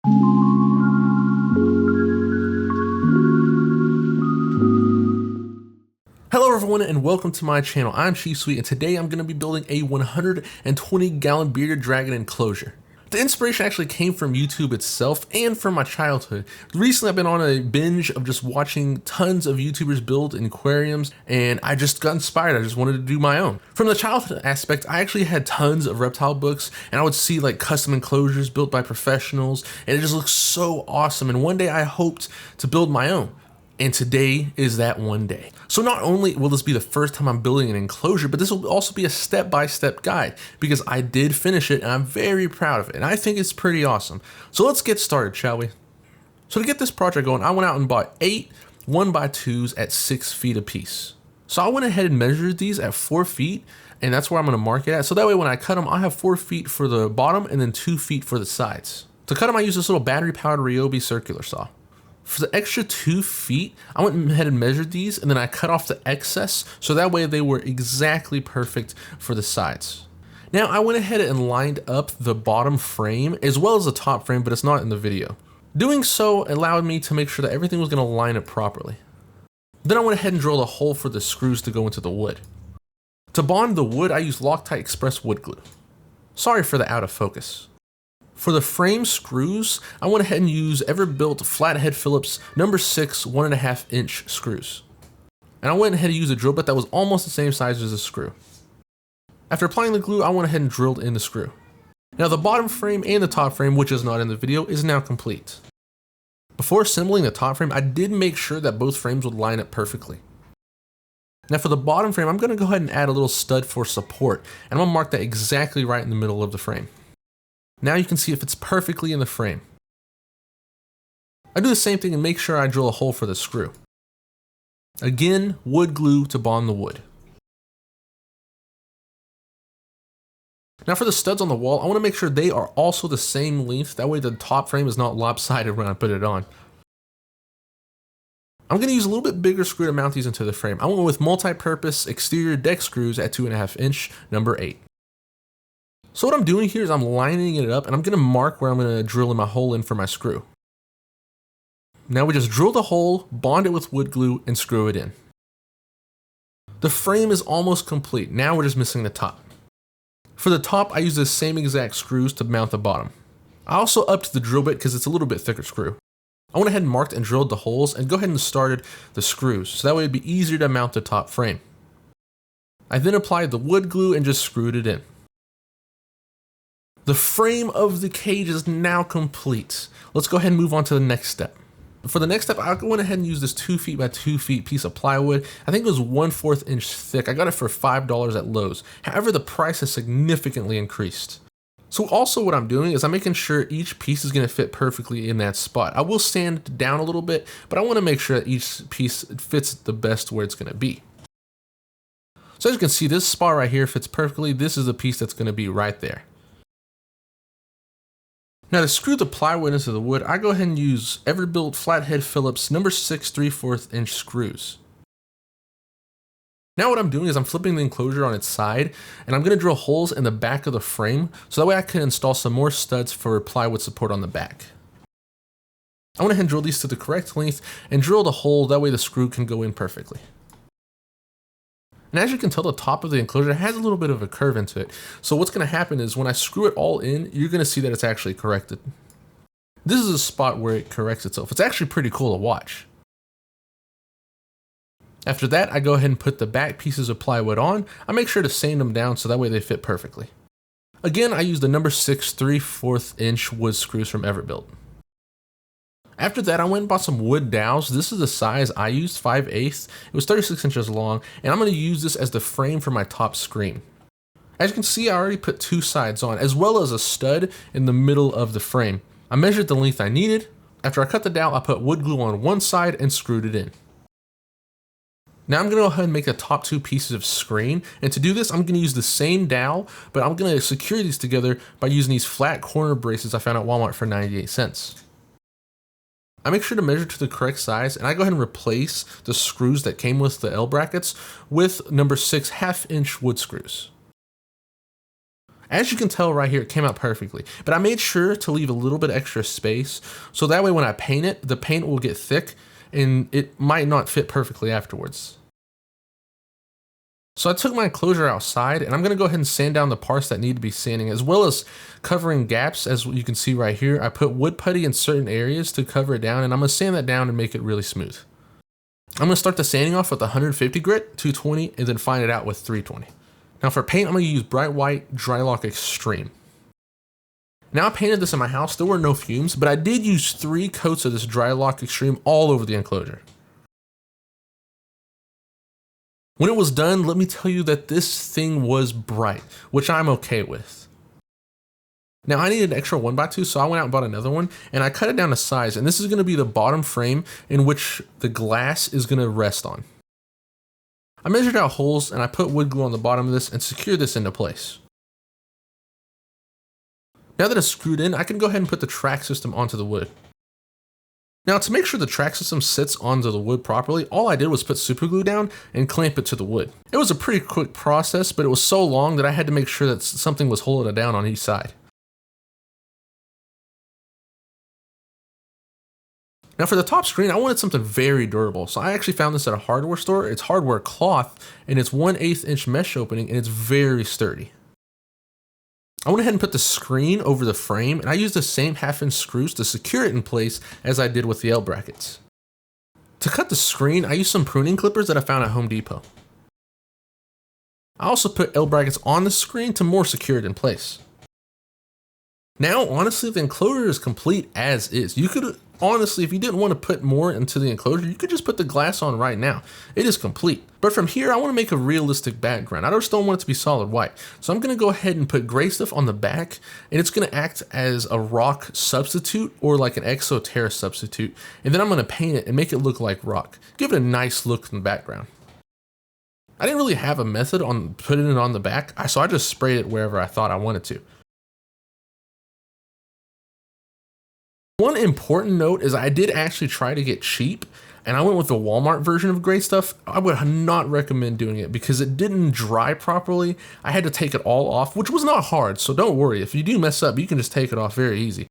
Hello everyone and welcome to my channel. I'm Chief Sweet and today I'm going to be building a 120-gallon bearded dragon enclosure. The inspiration actually came from YouTube itself and from my childhood. Recently I've been on a binge of just watching tons of YouTubers build aquariums and I just got inspired. I just wanted to do my own. From the childhood aspect, I actually had tons of reptile books and I would see like custom enclosures built by professionals and it just looks so awesome, and one day I hoped to build my own. And today is that one day. So not only will this be the first time I'm building an enclosure, but this will also be a step-by-step guide because I did finish it and I'm very proud of it. And I think it's pretty awesome. So let's get started, shall we? So to get this project going, I went out and bought 8 1x2s at 6 feet apiece. So I went ahead and measured these at 4 feet, and that's where I'm gonna mark it at. So that way when I cut them, I have 4 feet for the bottom and then 2 feet for the sides. To cut them, I use this little battery-powered Ryobi circular saw. For the extra 2 feet, I went ahead and measured these and then I cut off the excess so that way they were exactly perfect for the sides. Now I went ahead and lined up the bottom frame as well as the top frame, but it's not in the video. Doing so allowed me to make sure that everything was going to line up properly. Then I went ahead and drilled a hole for the screws to go into the wood. To bond the wood, I used Loctite Express wood glue. Sorry for the out of focus. For the frame screws, I went ahead and used Everbuilt Flathead Phillips number 6 1.5 inch screws. And I went ahead and used a drill bit that was almost the same size as the screw. After applying the glue, I went ahead and drilled in the screw. Now the bottom frame and the top frame, which is not in the video, is now complete. Before assembling the top frame, I did make sure that both frames would line up perfectly. Now for the bottom frame, I'm going to go ahead and add a little stud for support, and I'm going to mark that exactly right in the middle of the frame. Now you can see it fits perfectly in the frame. I do the same thing and make sure I drill a hole for the screw. Again, wood glue to bond the wood. Now for the studs on the wall, I want to make sure they are also the same length. That way the top frame is not lopsided when I put it on. I'm going to use a little bit bigger screw to mount these into the frame. I went with multi-purpose exterior deck screws at 2.5 inch number 8. So what I'm doing here is I'm lining it up and I'm going to mark where I'm going to drill in my hole in for my screw. Now we just drill the hole, bond it with wood glue, and screw it in. The frame is almost complete. Now we're just missing the top. For the top, I use the same exact screws to mount the bottom. I also upped the drill bit because it's a little bit thicker screw. I went ahead and marked and drilled the holes and go ahead and started the screws, so that way it'd be easier to mount the top frame. I then applied the wood glue and just screwed it in. The frame of the cage is now complete. Let's go ahead and move on to the next step. For the next step, I went ahead and use this 2 feet by 2 feet piece of plywood. I think it was 1/4 inch thick. I got it for $5 at Lowe's. However, the price has significantly increased. So also what I'm doing is I'm making sure each piece is going to fit perfectly in that spot. I will sand it down a little bit, but I want to make sure that each piece fits the best where it's going to be. So as you can see, this spot right here fits perfectly. This is the piece that's going to be right there. Now to screw the plywood into the wood, I go ahead and use Everbuilt Flathead Phillips number 6 3/4 inch screws. Now what I'm doing is I'm flipping the enclosure on its side and I'm going to drill holes in the back of the frame so that way I can install some more studs for plywood support on the back. I went ahead and drill these to the correct length and drilled a hole, that way the screw can go in perfectly. And as you can tell, the top of the enclosure has a little bit of a curve into it. So what's going to happen is when I screw it all in, you're going to see that it's actually corrected. This is a spot where it corrects itself. It's actually pretty cool to watch. After that, I go ahead and put the back pieces of plywood on. I make sure to sand them down so that way they fit perfectly. Again, I use the number 6 3/4 inch wood screws from Everbuilt. After that, I went and bought some wood dowels. This is the size I used, 5/8. It was 36 inches long, and I'm going to use this as the frame for my top screen. As you can see, I already put 2 sides on, as well as a stud in the middle of the frame. I measured the length I needed. After I cut the dowel, I put wood glue on one side and screwed it in. Now I'm going to go ahead and make the top 2 pieces of screen, and to do this, I'm going to use the same dowel, but I'm going to secure these together by using these flat corner braces I found at Walmart for 98 cents. I make sure to measure to the correct size, and I go ahead and replace the screws that came with the L brackets with number 6 1/2 inch wood screws. As you can tell right here, it came out perfectly, but I made sure to leave a little bit extra space so that way when I paint it, the paint will get thick and it might not fit perfectly afterwards. So I took my enclosure outside and I'm gonna go ahead and sand down the parts that need to be sanding, as well as covering gaps. As you can see right here, I put wood putty in certain areas to cover it down, and I'm gonna sand that down and make it really smooth. I'm gonna start the sanding off with 150 grit, 220, and then fine it out with 320. Now for paint, I'm gonna use Bright White Drylock Extreme. Now I painted this in my house, there were no fumes, but I did use 3 coats of this Drylock Extreme all over the enclosure. When it was done, let me tell you that this thing was bright, which I'm okay with. Now I needed an extra 1x2, so I went out and bought another one, and I cut it down to size, and this is gonna be the bottom frame in which the glass is gonna rest on. I measured out holes and I put wood glue on the bottom of this and secured this into place. Now that it's screwed in, I can go ahead and put the track system onto the wood. Now to make sure the track system sits onto the wood properly, all I did was put super glue down and clamp it to the wood. It was a pretty quick process, but it was so long that I had to make sure that something was holding it down on each side. Now for the top screen, I wanted something very durable, so I actually found this at a hardware store. It's hardware cloth, and it's 1/8 inch mesh opening, and it's very sturdy. I went ahead and put the screen over the frame, and I used the same 1/2 inch screws to secure it in place as I did with the L brackets. To cut the screen, I used some pruning clippers that I found at Home Depot. I also put L brackets on the screen to more secure it in place. Now, honestly, the enclosure is complete as is. You could, honestly, if you didn't want to put more into the enclosure, you could just put the glass on right now. It is complete. But from here, I want to make a realistic background. I just don't want it to be solid white. So I'm going to go ahead and put gray stuff on the back, and it's going to act as a rock substitute or like an Exoterra substitute. And then I'm going to paint it and make it look like rock. Give it a nice look in the background. I didn't really have a method on putting it on the back, so I just sprayed it wherever I thought I wanted to. One important note is I did actually try to get cheap, and I went with the Walmart version of gray stuff. I would not recommend doing it because it didn't dry properly. I had to take it all off, which was not hard, so don't worry. If you do mess up, you can just take it off very easy.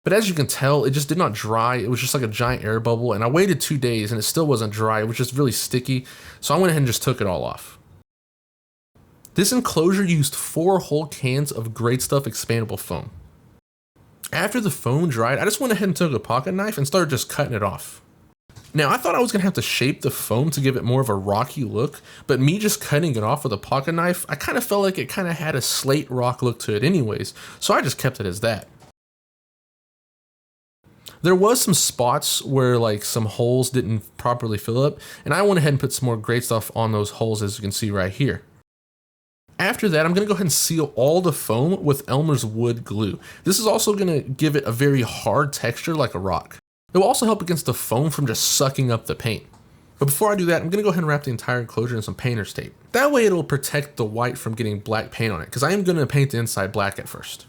But as you can tell, it just did not dry. It was just like a giant air bubble, and I waited 2 days and it still wasn't dry. It was just really sticky, so I went ahead and just took it all off. This enclosure used 4 whole cans of Great Stuff expandable foam. After the foam dried, I just went ahead and took a pocket knife and started just cutting it off. Now, I thought I was gonna have to shape the foam to give it more of a rocky look, but me just cutting it off with a pocket knife, I kind of felt like it kind of had a slate rock look to it anyways, so I just kept it as that. There was some spots where like some holes didn't properly fill up, and I went ahead and put some more Great Stuff on those holes, as you can see right here. After that, I'm gonna go ahead and seal all the foam with Elmer's wood glue. This is also gonna give it a very hard texture like a rock. It will also help against the foam from just sucking up the paint. But before I do that, I'm gonna go ahead and wrap the entire enclosure in some painter's tape. That way it'll protect the white from getting black paint on it, because I am gonna paint the inside black at first.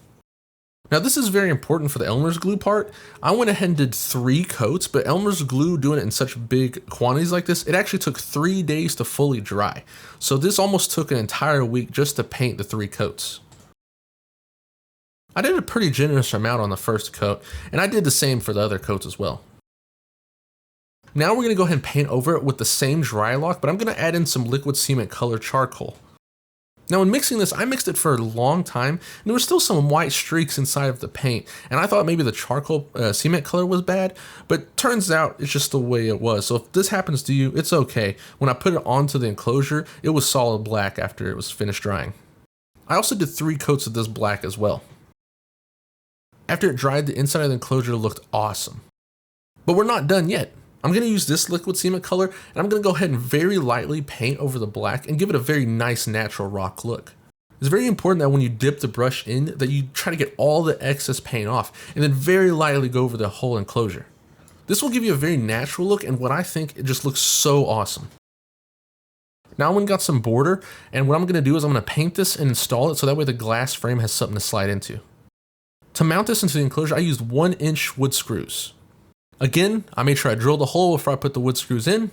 Now this is very important for the Elmer's glue part. I went ahead and did 3 coats, but Elmer's glue, doing it in such big quantities like this, it actually took 3 days to fully dry. So this almost took an entire week just to paint the 3 coats. I did a pretty generous amount on the first coat, and I did the same for the other coats as well. Now we're gonna go ahead and paint over it with the same Drylock, but I'm gonna add in some liquid cement color charcoal. Now when mixing this, I mixed it for a long time, and there were still some white streaks inside of the paint, and I thought maybe the charcoal cement color was bad, but turns out it's just the way it was. So if this happens to you, it's okay. When I put it onto the enclosure, it was solid black after it was finished drying. I also did 3 coats of this black as well. After it dried, the inside of the enclosure looked awesome. But we're not done yet. I'm gonna use this liquid cement color, and I'm gonna go ahead and very lightly paint over the black and give it a very nice natural rock look. It's very important that when you dip the brush in, that you try to get all the excess paint off, and then very lightly go over the whole enclosure. This will give you a very natural look, and what I think, it just looks so awesome. Now I went and got some border, and what I'm gonna do is I'm gonna paint this and install it so that way the glass frame has something to slide into. To mount this into the enclosure, I used 1-inch wood screws. Again, I made sure I drilled the hole before I put the wood screws in,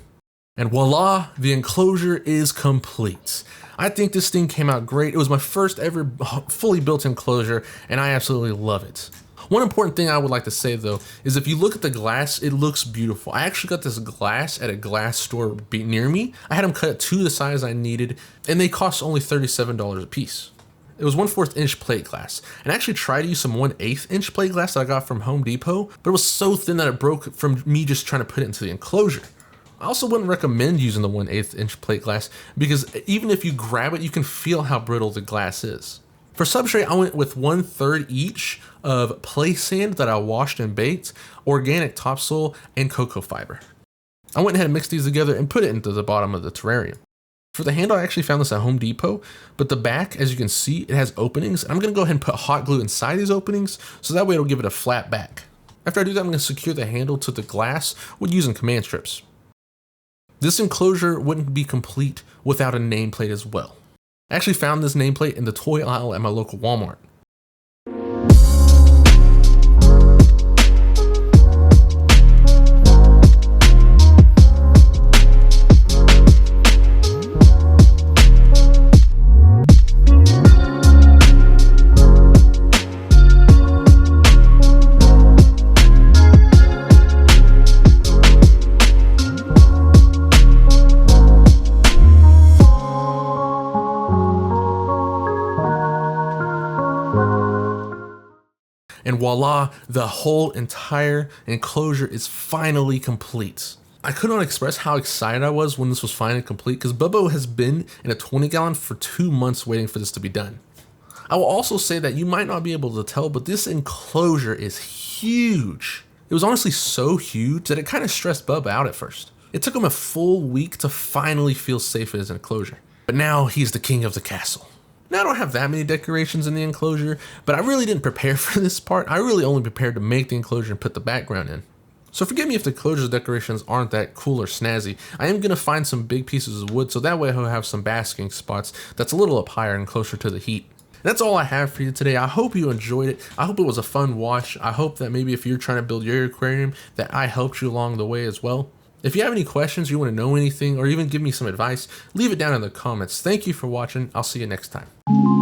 and voila, the enclosure is complete. I think this thing came out great. It was my first ever fully built enclosure, and I absolutely love it. One important thing I would like to say though, is if you look at the glass, it looks beautiful. I actually got this glass at a glass store near me. I had them cut it to the size I needed, and they cost only $37 a piece. It was 1/4 inch plate glass, and I actually tried to use some 1/8 inch plate glass that I got from Home Depot, but it was so thin that it broke from me just trying to put it into the enclosure. I also wouldn't recommend using the 1/8 inch plate glass because even if you grab it, you can feel how brittle the glass is. For substrate, I went with 1/3 each of play sand that I washed and baked, organic topsoil, and cocoa fiber. I went ahead and mixed these together and put it into the bottom of the terrarium. For the handle, I actually found this at Home Depot, but the back, as you can see, it has openings. I'm gonna go ahead and put hot glue inside these openings, so that way it'll give it a flat back. After I do that, I'm gonna secure the handle to the glass with using command strips. This enclosure wouldn't be complete without a nameplate as well. I actually found this nameplate in the toy aisle at my local Walmart. And voila, the whole entire enclosure is finally complete. I could not express how excited I was when this was finally complete because Bubbo has been in a 20-gallon for 2 months waiting for this to be done. I will also say that you might not be able to tell, but this enclosure is huge. It was honestly so huge that it kind of stressed Bubba out at first. It took him a full week to finally feel safe in his enclosure. But now he's the king of the castle. Now, I don't have that many decorations in the enclosure, but I really didn't prepare for this part. I really only prepared to make the enclosure and put the background in. So forgive me if the enclosure decorations aren't that cool or snazzy. I am going to find some big pieces of wood so that way I'll have some basking spots that's a little up higher and closer to the heat. That's all I have for you today. I hope you enjoyed it. I hope it was a fun watch. I hope that maybe if you're trying to build your aquarium that I helped you along the way as well. If you have any questions, you want to know anything, or even give me some advice, leave it down in the comments. Thank you for watching. I'll see you next time.